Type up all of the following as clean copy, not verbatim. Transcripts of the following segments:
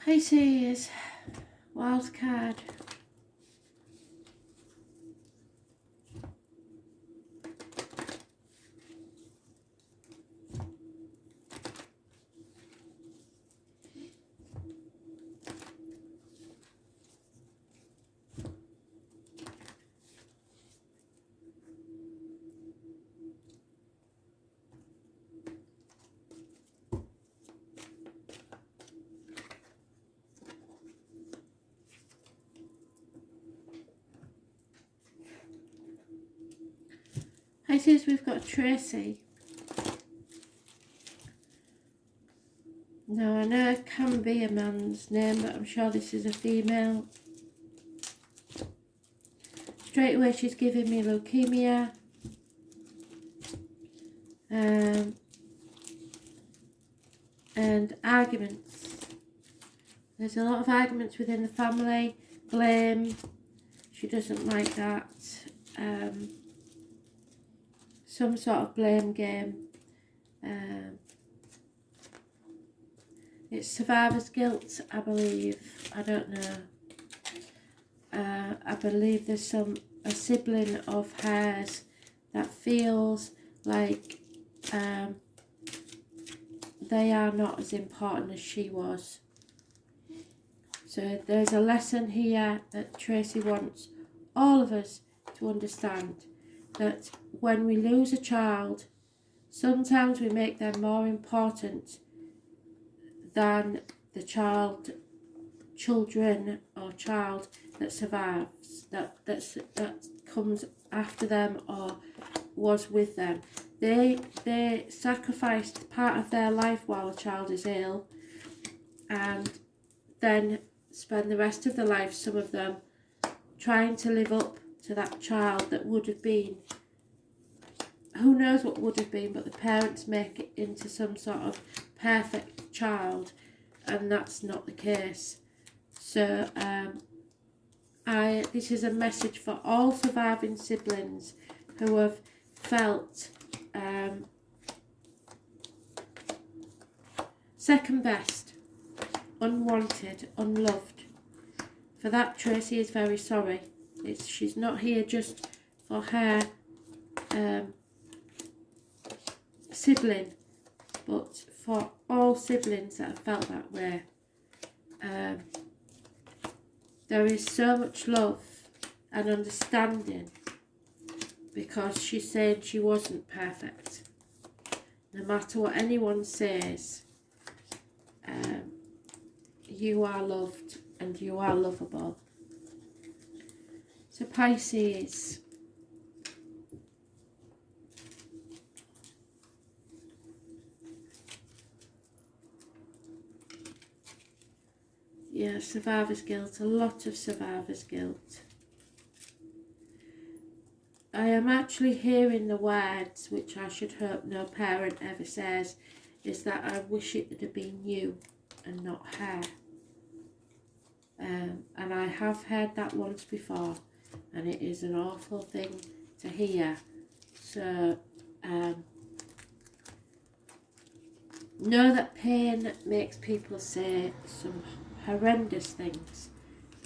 Pisces, wild card. Pisces, we've got Tracy. Now, I know it can be a man's name, but I'm sure this is a female. Straight away, she's giving me leukemia. And arguments. There's a lot of arguments within the family. Blame. She doesn't like that. Some sort of blame game. It's survivor's guilt, I believe. I don't know. I believe there's a sibling of hers that feels like they are not as important as she was. So there's a lesson here that Tracy wants all of us to understand, that when we lose a child, sometimes we make them more important than the child that survives, that comes after them or was with them. They sacrificed part of their life while a child is ill, and then spend the rest of their life, some of them, trying to live up to that child that would have been. Who knows what would have been, but the parents make it into some sort of perfect child, and that's not the case. So this is a message for all surviving siblings who have felt second best, unwanted, unloved. For that, Tracy is very sorry. She's not here just for her sibling, but for all siblings that have felt that way. There is so much love and understanding, because she's saying she wasn't perfect. No matter what anyone says, you are loved and you are lovable. So Pisces, yeah, survivor's guilt, a lot of survivor's guilt. I am actually hearing the words, which I should hope no parent ever says, is that I wish it would have been you and not her. And I have heard that once before, and it is an awful thing to hear. So know that pain makes people say some horrendous things,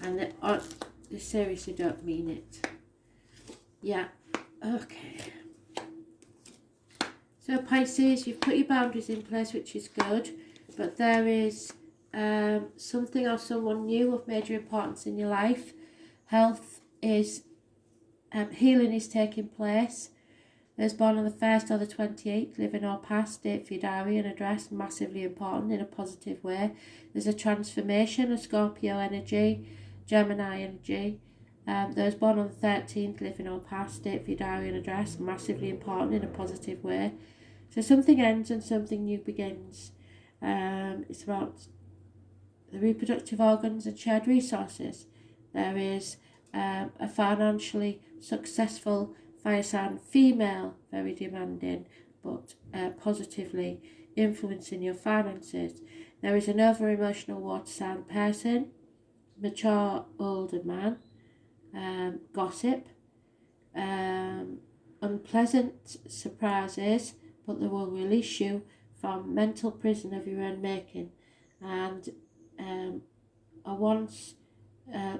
and they seriously don't mean it. Yeah, okay. So Pisces, you've put your boundaries in place, which is good, but there is something or someone new of major importance in your life. Health is, healing is taking place. Those born on the 1st or the 28th, living or past, date for your diary and address, massively important in a positive way. There's a transformation, a Scorpio energy, Gemini energy. Those born on the 13th, living or past, date for your diary and address, massively important in a positive way. So something ends and something new begins. It's about the reproductive organs and shared resources. There is a financially successful fire sign female, very demanding, but positively influencing your finances. There is an over-emotional water sign person, mature older man, gossip, unpleasant surprises, but they will release you from mental prison of your own making. And a once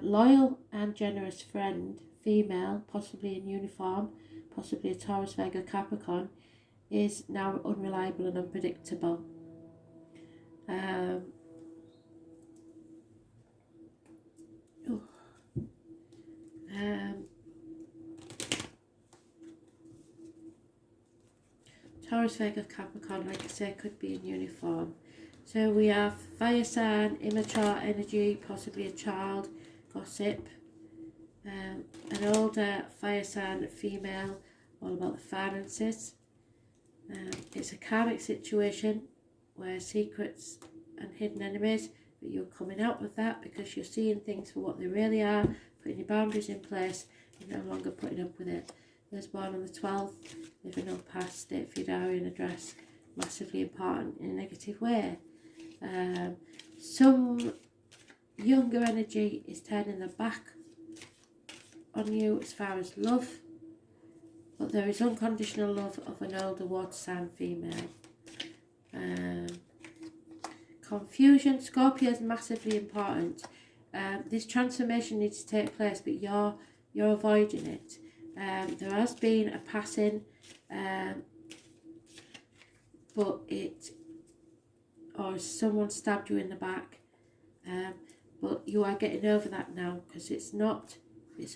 loyal and generous friend, female, possibly in uniform, possibly a Taurus, Vega, Capricorn, is now unreliable and unpredictable. Taurus, Vega, Capricorn, like I say, could be in uniform. So we have fire sign, immature energy, possibly a child, gossip. An older fire sign, female, all about the finances. It's a karmic situation where secrets and hidden enemies, but you're coming out with that because you're seeing things for what they really are, putting your boundaries in place, you're no longer putting up with it. Those born on the 12th, living on past, date for your diary and address, massively important in a negative way. Some younger energy is turning their back on you as far as love, but there is unconditional love of an older water sign female. Confusion, Scorpio is massively important. This transformation needs to take place, but you're avoiding it. There has been a passing, or someone stabbed you in the back, but you are getting over that now, because it's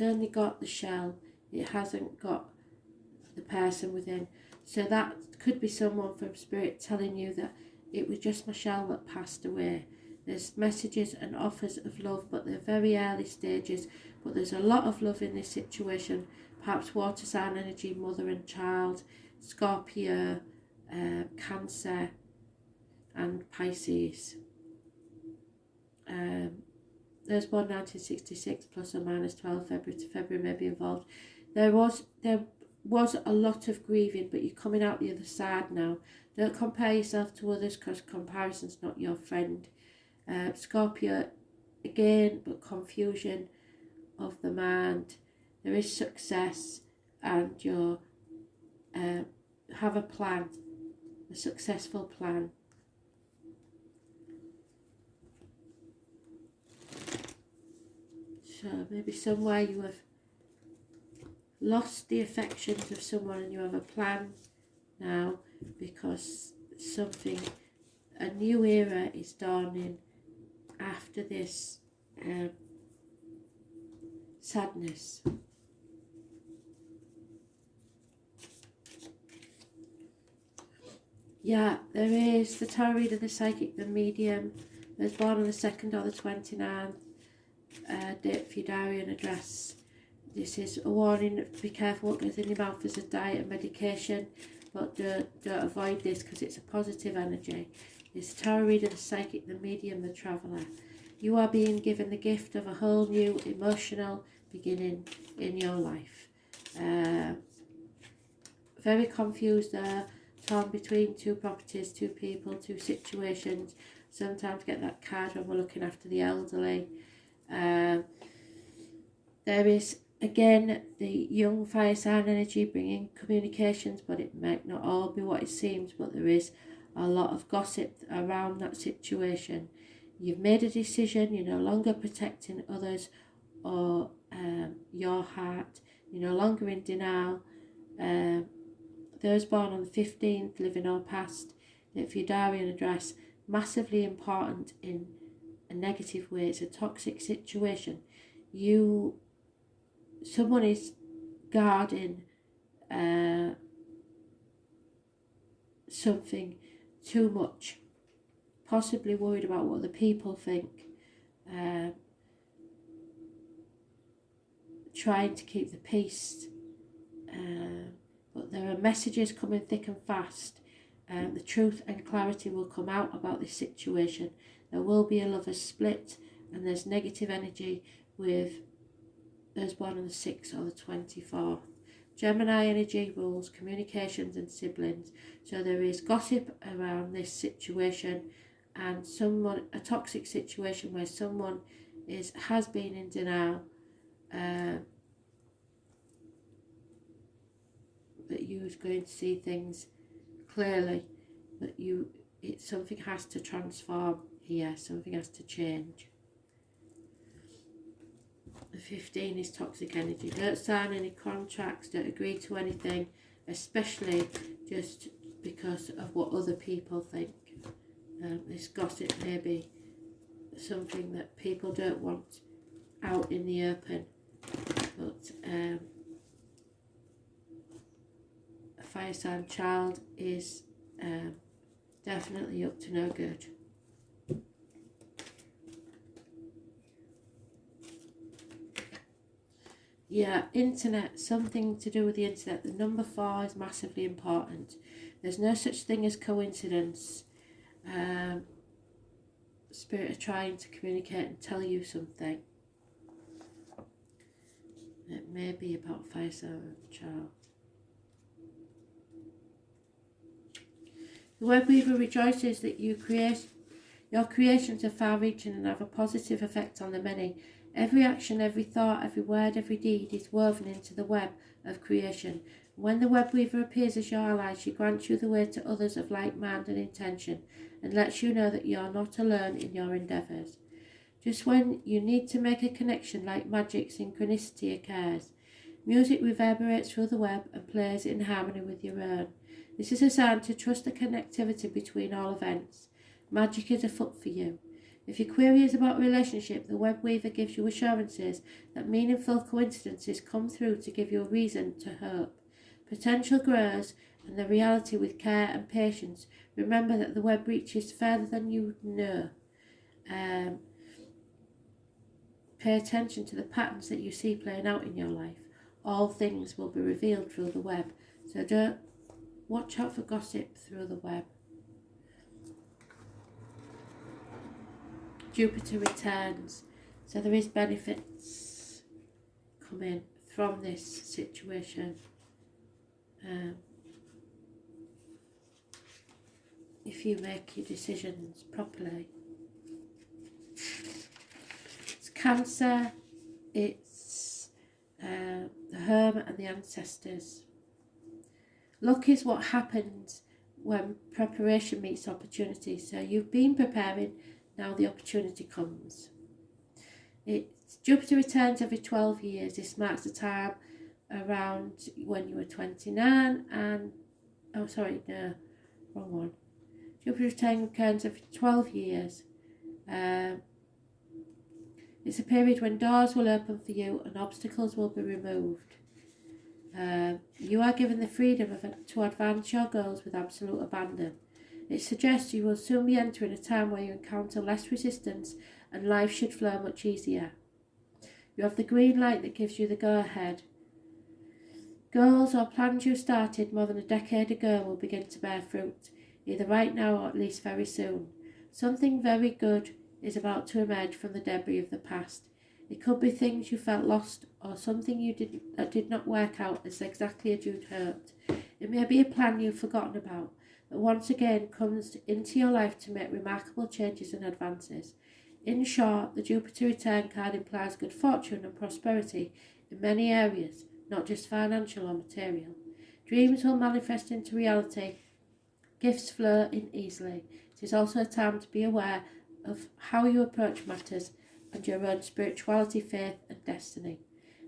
only got the shell, it hasn't got the person within. So that could be someone from spirit telling you that it was just my shell that passed away. There's messages and offers of love, but they're very early stages, but there's a lot of love in this situation. Perhaps water sign energy, mother and child, Scorpio, Cancer and Pisces. Those born 1966 plus or minus 12 February to February may be involved. There was a lot of grieving, but you're coming out the other side now. Don't compare yourself to others, because comparison's not your friend. Scorpio again, but confusion of the mind. There is success, and you have a plan, a successful plan. So maybe somewhere you have lost the affections of someone and you have a plan now, because a new era is dawning after this sadness. Yeah, there is the tarot reader, the psychic, the medium. There's born on the 2nd or the 29th. Date for your diary and address. This is a warning, be careful what goes in your mouth as a diet and medication, but don't avoid this because it's a positive energy. It's the tarot reader, the psychic, the medium, the traveller. You are being given the gift of a whole new emotional beginning in your life. Very confused there, torn between two properties, two people, two situations. Sometimes get that card when we're looking after the elderly. There is again the young fire sign energy bringing communications, but it might not all be what it seems, but there is a lot of gossip around that situation. You've made a decision, you're no longer protecting others or your heart, you're no longer in denial. Those born on the 15th, living or past, if your diary and address, massively important in a negative way. It's a toxic situation. Someone is guarding something too much, possibly worried about what the people think, trying to keep the peace, but there are messages coming thick and fast. The truth and clarity will come out about this situation. There will be a lover's split, and there's negative energy with those born on the 6th or the 24th. Gemini energy rules communications and siblings. So there is gossip around this situation, and a toxic situation where someone has been in denial, that you is going to see things clearly, that something has to transform here, something has to change. The 15 is toxic energy. Don't sign any contracts, don't agree to anything, especially just because of what other people think. This gossip may be something that people don't want out in the open, but a fire sign child is definitely up to no good. Yeah, internet, something to do with the internet. The number 4 is massively important. There's no such thing as coincidence. Spirit are trying to communicate and tell you something. It may be about fire sign child. The web weaver rejoices that your creations are far-reaching and have a positive effect on the many. Every action, every thought, every word, every deed is woven into the web of creation. When the web weaver appears as your ally, she grants you the way to others of like mind and intention, and lets you know that you are not alone in your endeavours. Just when you need to make a connection, like magic, synchronicity occurs. Music reverberates through the web and plays in harmony with your own. This is a sign to trust the connectivity between all events. Magic is afoot for you. If your query is about a relationship, the web weaver gives you assurances that meaningful coincidences come through to give you a reason to hope. Potential grows, and the reality with care and patience. Remember that the web reaches further than you know. Pay attention to the patterns that you see playing out in your life. All things will be revealed through the web, so don't watch out for gossip through the web. Jupiter returns, so there is benefits coming from this situation. If you make your decisions properly. It's Cancer, it's the home and the ancestors. Luck is what happens when preparation meets opportunity. So you've been preparing, now the opportunity comes. Jupiter returns every 12 years. This marks the time around when you were 29 and... Oh, sorry, no, wrong one. Jupiter returns every 12 years. It's a period when doors will open for you and obstacles will be removed. You are given the freedom to advance your goals with absolute abandon. It suggests you will soon be entering a time where you encounter less resistance and life should flow much easier. You have the green light that gives you the go-ahead. Goals or plans you started more than a decade ago will begin to bear fruit, either right now or at least very soon. Something very good is about to emerge from the debris of the past. It could be things you felt lost or something that did not work out as exactly as you'd hoped. It may be a plan you've forgotten about that once again comes into your life to make remarkable changes and advances. In short, the Jupiter return card implies good fortune and prosperity in many areas, not just financial or material. Dreams will manifest into reality. Gifts flow in easily. It is also a time to be aware of how you approach matters and your own spirituality, faith and destiny.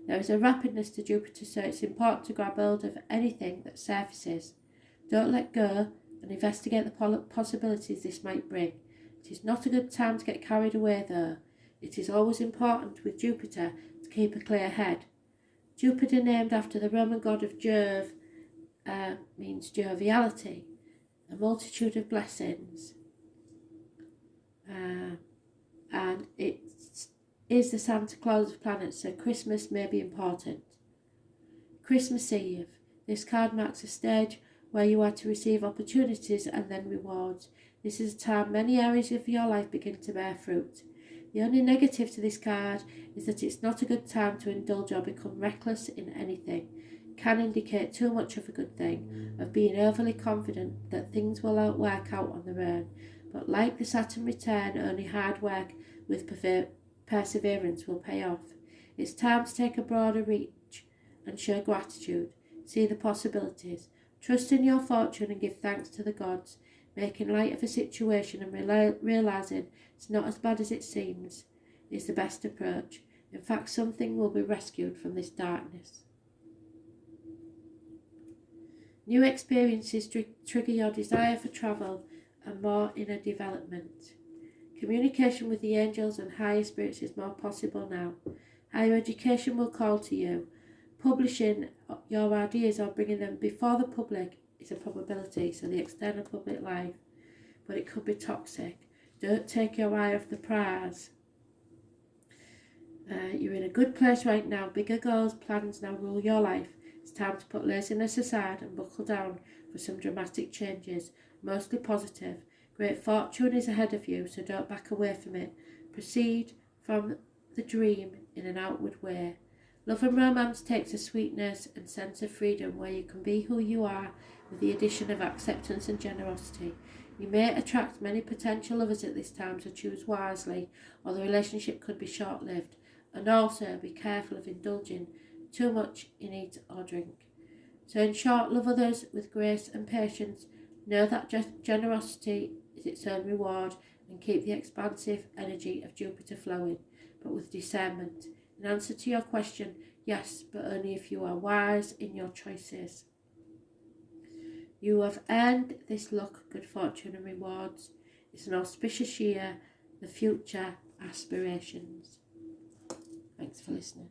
There is a rapidness to Jupiter, so it's important to grab hold of anything that surfaces. Don't let go and investigate the possibilities this might bring. It is not a good time to get carried away though. It is always important with Jupiter to keep a clear head. Jupiter, named after the Roman god of Jove, means joviality, a multitude of blessings. And it is the Santa Claus of planets, so Christmas may be important. Christmas Eve. This card marks a stage where you are to receive opportunities and then rewards. This is a time many areas of your life begin to bear fruit. The only negative to this card is that it's not a good time to indulge or become reckless in anything. It can indicate too much of a good thing, of being overly confident that things will work out on their own. But like the Saturn return, only hard work with perseverance will pay off. It's time to take a broader reach and show gratitude. See the possibilities. Trust in your fortune and give thanks to the gods. Making light of a situation and realising it's not as bad as it seems is the best approach. In fact, something will be rescued from this darkness. New experiences trigger your desire for travel and more inner development. Communication with the angels and higher spirits is more possible now. Higher education will call to you. Publishing your ideas or bringing them before the public is a probability, so the external public life, but it could be toxic. Don't take your eye off the prize. You're in a good place right now. Bigger goals, plans now rule your life. It's time to put laziness aside and buckle down for some dramatic changes, mostly positive. Great fortune is ahead of you, so don't back away from it. Proceed from the dream in an outward way. Love and romance takes a sweetness and sense of freedom where you can be who you are with the addition of acceptance and generosity. You may attract many potential lovers at this time, so choose wisely, or the relationship could be short-lived. And also be careful of indulging too much in eat or drink. So in short, love others with grace and patience. Know that generosity is its own reward, and keep the expansive energy of Jupiter flowing, but with discernment. In answer to your question, yes, but only if you are wise in your choices. You have earned this luck, good fortune and rewards. It's an auspicious year, the future aspirations. Thanks for listening.